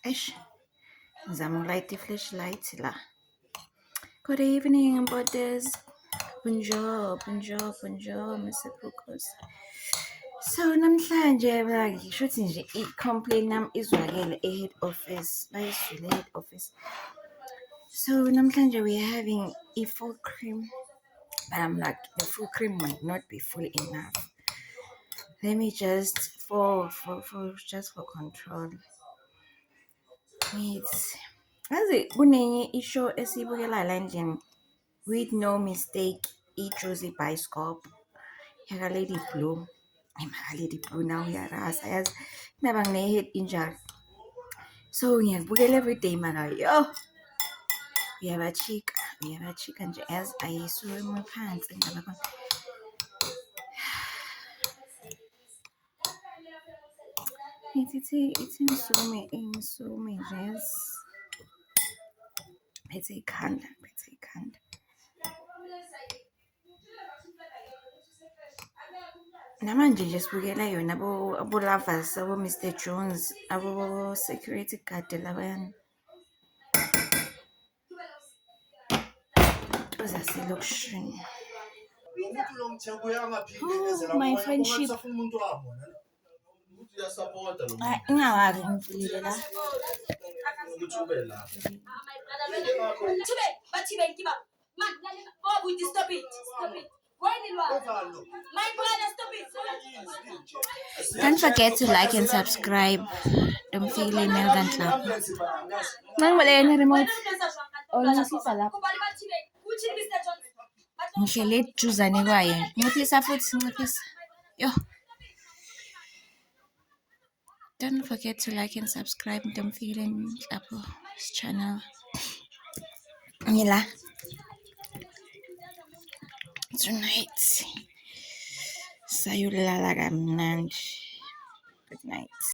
Eish, ngizama ukulayita i-flashlight la. Good evening, bodies. Bonjour, bonjour, bonjour, Mr. Focus. So namhlanje ngisho ukuthi nje i-complaint nami izwakele e-head office, bayiswile e-head office. So namhlanje we're having full cream, but I'm like, the full cream might not be full enough. Let me just for control. Yazi kunenye ishow esiyibukela la endlini with no mistake, iJozi Bioscope yaka Lady Blue. Maka Lady Blue now uyarasa yazi naba ngine-head injury. So ngiyakubukela everyday maka yo. Uyabachika nje as ayisuke phansi ngaba It's ngisume nje yes. Phethe ikhanda. Namanje nje sibukela yona abo lovers, abo Mr. Jones, abo security guard labayana. Uzaselokishini. My friendship. Ingawaki ngivulile la. Stop it. Don't forget to like and subscribe. Don't feel email than club. Nangibale remote. Olisisa lapho. Ngihlele eduzane kwayo. Ngiphisa futhi ngiphisa. Yo. Don't forget to like and subscribe. Don't feel lapho this channel. Ngila. Tonight sayolala kamnandi. Good night.